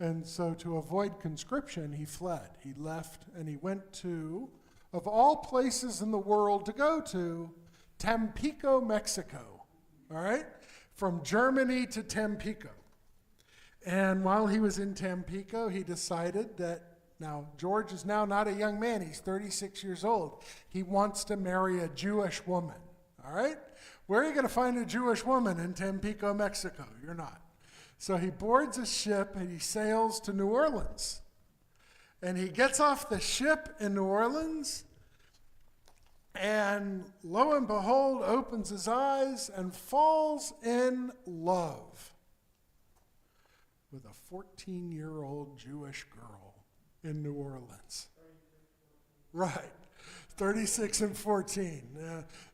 And so to avoid conscription, he fled. He left and he went to, of all places in the world to go to, Tampico, Mexico. All right? From Germany to Tampico. And while he was in Tampico, he decided that, now George is now not a young man, he's 36 years old. He wants to marry a Jewish woman. All right? Where are you going to find a Jewish woman in Tampico, Mexico? You're not. So he boards a ship and he sails to New Orleans. And he gets off the ship in New Orleans, and lo and behold, opens his eyes and falls in love with a 14-year-old Jewish girl in New Orleans. Right. 36 and 14.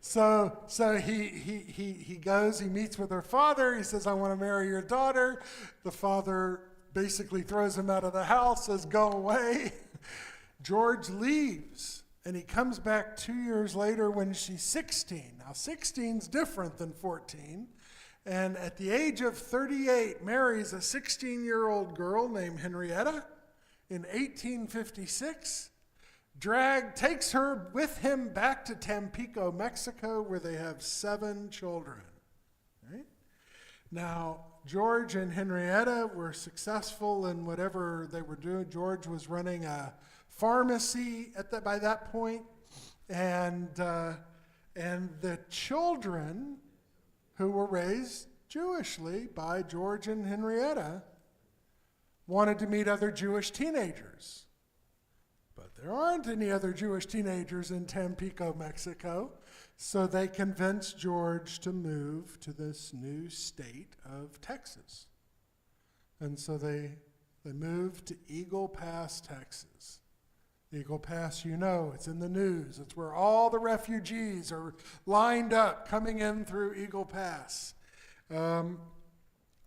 So he goes, he meets with her father. He says, I want to marry your daughter. The father basically throws him out of the house, says, go away. George leaves, and he comes back 2 years later when she's 16. Now, 16's different than 14. And at the age of 38, marries a 16-year-old girl named Henrietta in 1856. Takes her with him back to Tampico, Mexico, where they have 7 children. Right? Now, George and Henrietta were successful in whatever they were doing. George was running a pharmacy by that point, and the children who were raised Jewishly by George and Henrietta wanted to meet other Jewish teenagers. But there aren't any other Jewish teenagers in Tampico, Mexico, so they convinced George to move to this new state of Texas. And so they moved to Eagle Pass, Texas. Eagle Pass, it's in the news. It's where all the refugees are lined up coming in through Eagle Pass.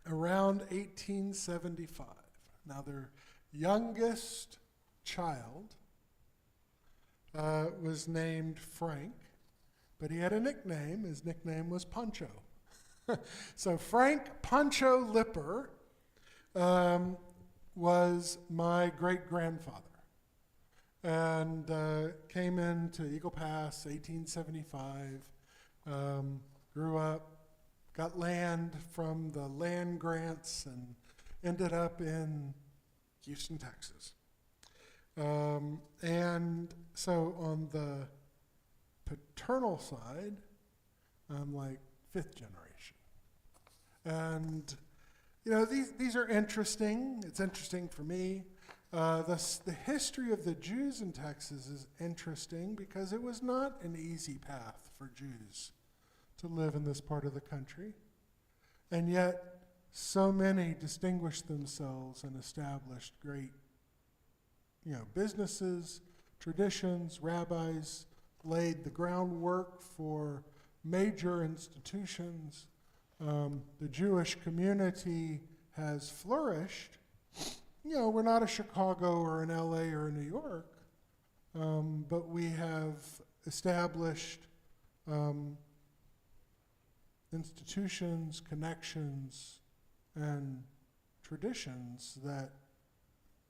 around 1875. Now, their youngest child was named Frank, but he had a nickname. His nickname was Pancho. So Frank Pancho Lipper was my great-grandfather, and came into Eagle Pass 1875, grew up, got land from the land grants, and ended up in Houston, Texas. And so on the paternal side, I'm like fifth generation. And, you know, these are interesting. It's interesting for me. The history of the Jews in Texas is interesting because it was not an easy path for Jews to live in this part of the country. And yet, so many distinguished themselves and established great, businesses, traditions, rabbis, laid the groundwork for major institutions. The Jewish community has flourished. We're not a Chicago or an LA or a New York, but we have established institutions, connections, and traditions that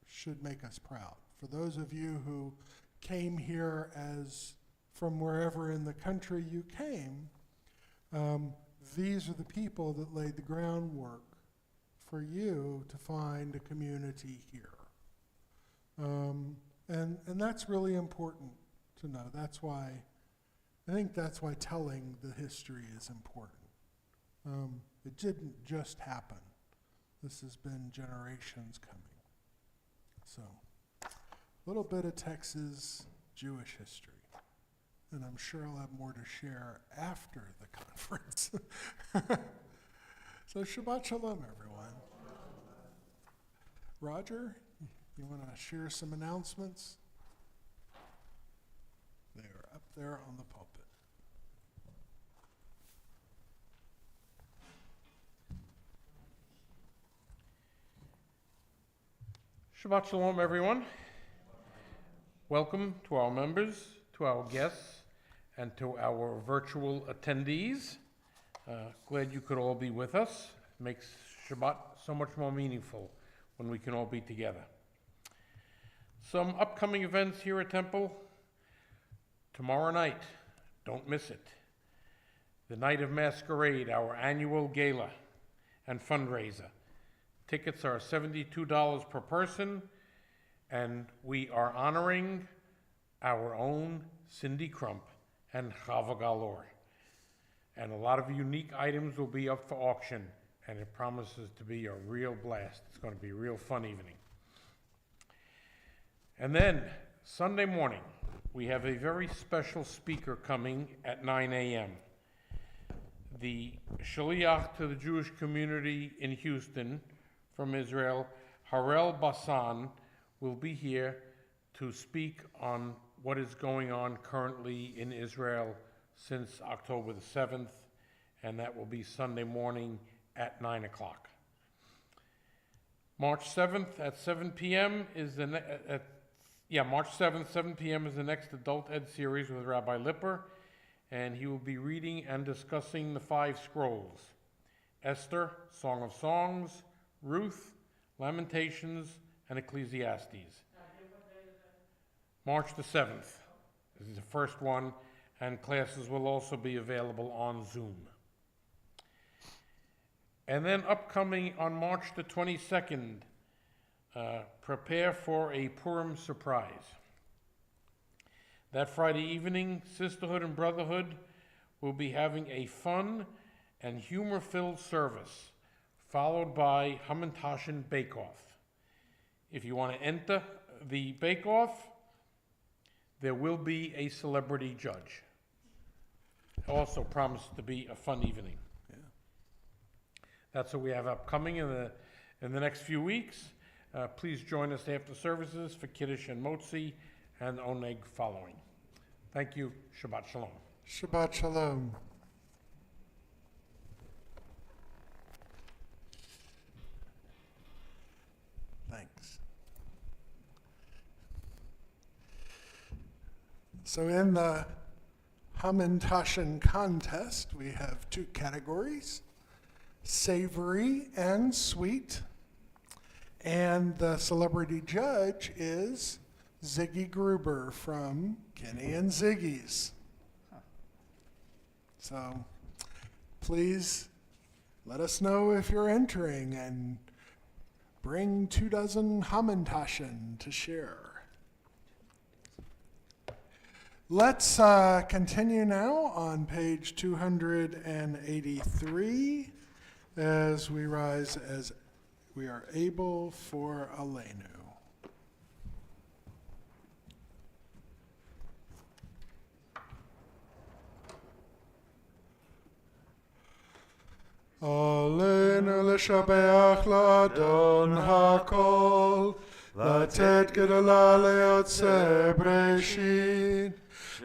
should make us proud. For those of you who came here as from wherever in the country you came, these are the people that laid the groundwork for you to find a community here. And that's really important to know. I think that's why telling the history is important. It didn't just happen. This has been generations coming. So, a little bit of Texas Jewish history. And I'm sure I'll have more to share after the conference. So Shabbat Shalom, everyone. Roger, you want to share some announcements? They're up there on the pulpit. Shabbat Shalom, everyone. Welcome to our members, to our guests, and to our virtual attendees. Glad you could all be with us. It makes Shabbat so much more meaningful when we can all be together. Some upcoming events here at Temple. Tomorrow night, don't miss it. The Night of Masquerade, our annual gala and fundraiser. Tickets are $72 per person, and we are honoring our own Cindy Crump and Chava Galor. And a lot of unique items will be up for auction, and it promises to be a real blast. It's going to be a real fun evening. And then, Sunday morning, we have a very special speaker coming at 9 a.m. The Shaliach to the Jewish community in Houston from Israel, Harel Bassan, will be here to speak on what is going on currently in Israel since October the 7th, and that will be Sunday morning at 9 o'clock. March 7th at 7 p.m. is March 7th, 7 p.m. is the next Adult Ed series with Rabbi Lipper, and he will be reading and discussing the 5 scrolls: Esther, Song of Songs, Ruth, Lamentations, and Ecclesiastes. March the 7th is the first one, and classes will also be available on Zoom. And then upcoming on March the 22nd, prepare for a Purim surprise. That Friday evening, Sisterhood and Brotherhood will be having a fun and humor-filled service, followed by Hamantashen Bake-Off. If you want to enter the bake-off, there will be a celebrity judge. Also promised to be a fun evening. Yeah. That's what we have upcoming in the next few weeks. Please join us after services for Kiddush and Motzi and Oneg following. Thank you. Shabbat Shalom. Shabbat Shalom. So in the Hamantaschen contest, we have two categories, savory and sweet. And the celebrity judge is Ziggy Gruber from Kenny and Ziggy's. So please let us know if you're entering and bring 24 Hamantaschen to share. Let's continue now on page 283 as we rise as we are able for Aleinu. Aleinu l'shabeach l'adon hakol, לתת גדולה ליוצר בראשית,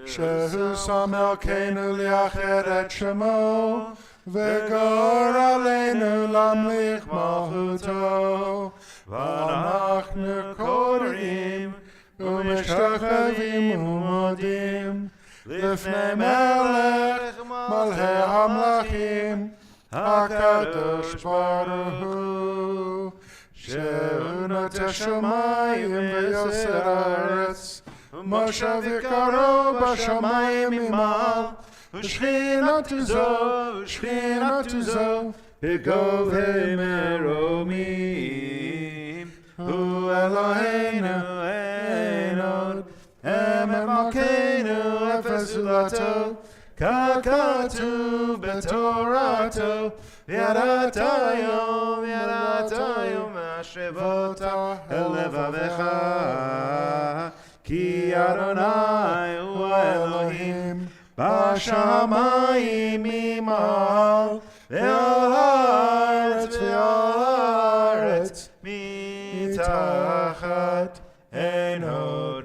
שהוא שם מלכנו ליחד את שמו, וגור עלינו להמליך מלכותו, ואנחנו קוראים ומשתחווים ומודים לפני מלך מלכי המלכים, הקדוש ברוך הוא, שהוא נוטה שמיים ויוסר הארץ, ומושב יקרו בשמיים ממעל, ושכינתו זו בגובה מרומים. הוא אלוהינו אין עוד, אמת מלכנו אפס זולתו, ככתוב בתורתו, וידעת היום השבות אל לבבך, כי אדוני הוא האלוהים בשמיים ממעל, ועל הארץ מתחת, אין עוד,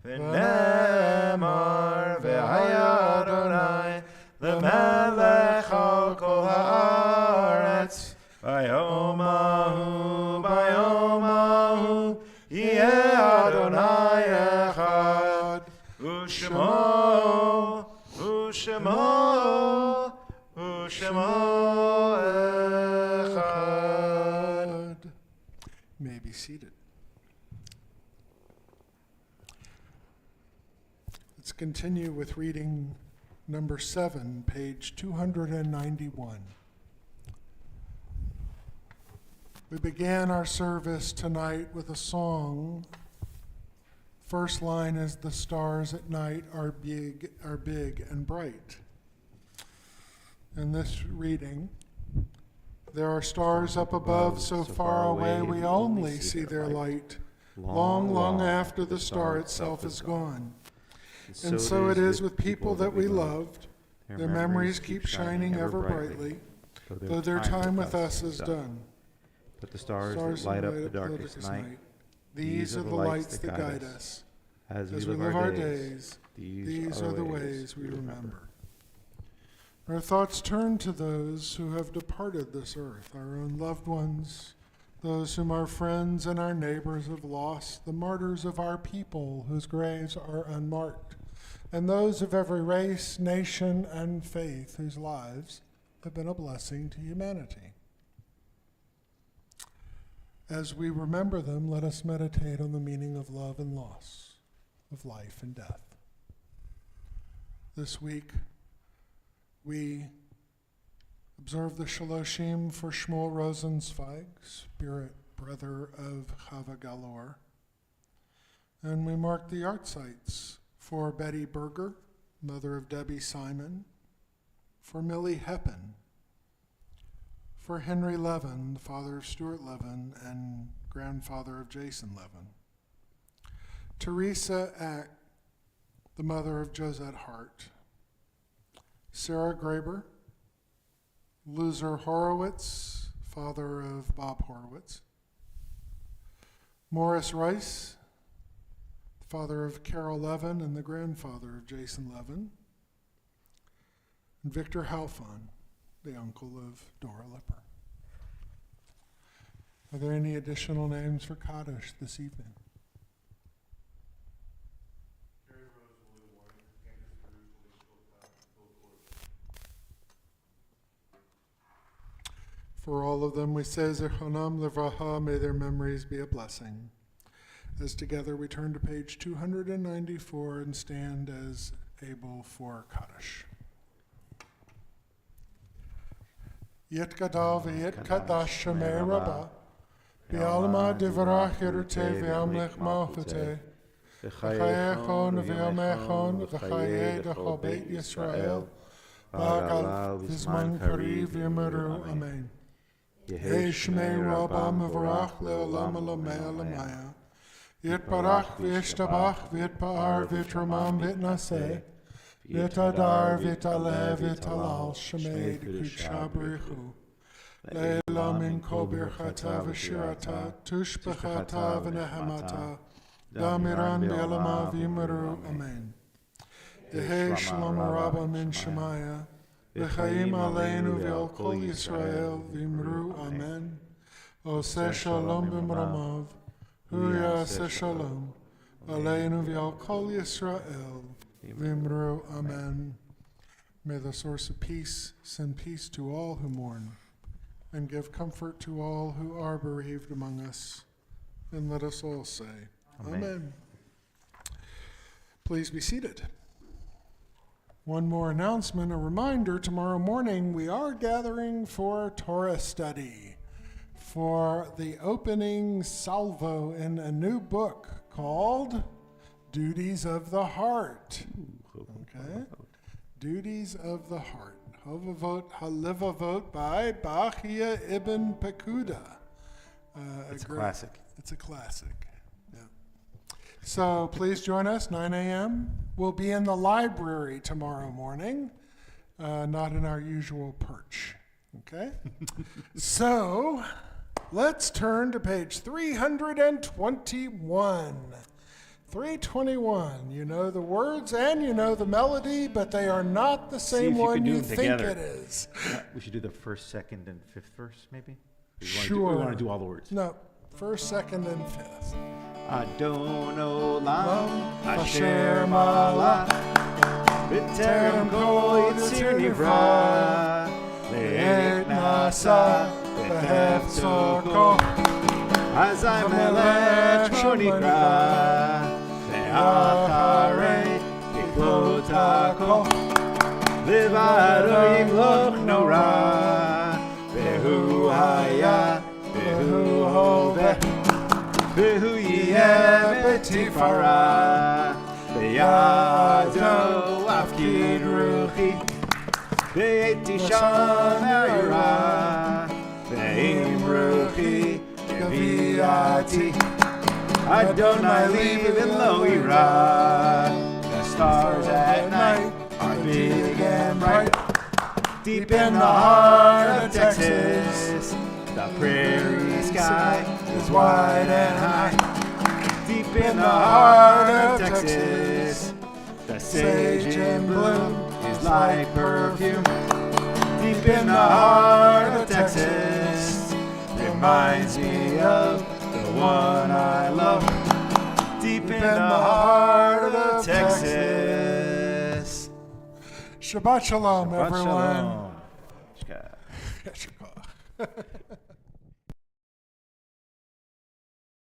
ונאמר והיה אדוני למלך על כל הארץ, ביום ההוא יהיה אדוני אחד, ושמו אחד. May be seated. Let's continue with reading number 7, page 291. We began our service tonight with a song. First line is, "The stars at night are big and bright." In this reading, there are stars up above so far away we only see their light, long after the star itself is gone. And so it is with people that we loved. Their memories keep shining ever brightly, though their time with us is done. But the stars that light up the darkest night, these are the lights that guide us. As we live our days, these are the ways we remember. Our thoughts turn to those who have departed this earth, our own loved ones, those whom our friends and our neighbors have lost, the martyrs of our people whose graves are unmarked, and those of every race, nation, and faith whose lives have been a blessing to humanity. As we remember them, let us meditate on the meaning of love and loss, of life and death. This week, we observe the Shaloshim for Shmuel Rosenzweig, spirit brother of Chava Galor. And we mark the art sites for Betty Berger, mother of Debbie Simon, for Millie Heppen, for Henry Levin, the father of Stuart Levin and grandfather of Jason Levin, Teresa Ack, the mother of Josette Hart, Sarah Graber, Loser Horowitz, father of Bob Horowitz, Morris Rice, father of Carol Levin and the grandfather of Jason Levin, and Victor Halfon, the uncle of Dora Lipper. Are there any additional names for Kaddish this evening? For all of them, we say Zechronam Levracha, may their memories be a blessing. As together we turn to page 294 and stand as able for Kaddish. Yet Gadal v'yet Kadash Shemei Rabbah, B'alma Divrach Yerute v'amlech Malchute, V'chayechon v'yomechon v'chayei d'chol Beit Yisrael, V'agal v'zman kariv v'yamaru, Amen. Yehei Shemei Rabbah Mevorach le'olam alamei alamaya, Yitbarach v'yishtabach v'yitpa'ar v'yitramam v'yitnaseh, v'yitadar v'yitaleh v'yitalal Shemei d'kudsha b'richu, le'elam min kol birchata v'shirata, tushbechata v'nehemata, damiran v'yalama v'yimaru, Amen. Yehei Shalom Rabbah min Shemaya, v'chaim aleinu v'al kol Yisrael v'yimru, Amen. Oseh Shalom b'mramav, Hu yaseh Shalom, aleinu v'al kol Yisrael v'yimru, Amen. May the source of peace send peace to all who mourn, and give comfort to all who are bereaved among us. And let us all say, Amen. Please be seated. One more announcement, a reminder, tomorrow morning we are gathering for Torah study, for the opening salvo in a new book called Duties of the Heart. Okay? Duties of the Heart. Hovavot Halivavot by Bachia ibn Pekuda. It's a classic. It's a classic. Yeah. So please join us, 9 a.m. We'll be in the library tomorrow morning, not in our usual perch. Okay? So let's turn to page 321. 321. You know the words and you know the melody, but they are not the same one you think it is. We should do the first, second, and fifth verse, maybe? Sure. We want to do all the words. No, first, second, and fifth. Adon Olam Asher Malach B'terem Kol Yitzir Nivra Le'et Nasa B'hefzo Kol Azai Melech Shmo Nikra Ve'acharei Tiklot HaKol Levado Yimloch Nora Ve'hu Haya Ve'hu Hoveh Ve'hu yeh b'tifara Ve'yado afkid ruchi Ve'etishon ha'ira Ve'im ruchi Geviati Adonai leave in lo ira The stars at night are big and bright Deep in the heart of Texas The prairie sky is wide and high. Deep in the heart of Texas, the sage in bloom is like perfume. Deep in the heart of Texas, reminds me of the one I love. Deep in the heart of Texas. Shabbat Shalom, Shabbat everyone. Shalom. Shabbat.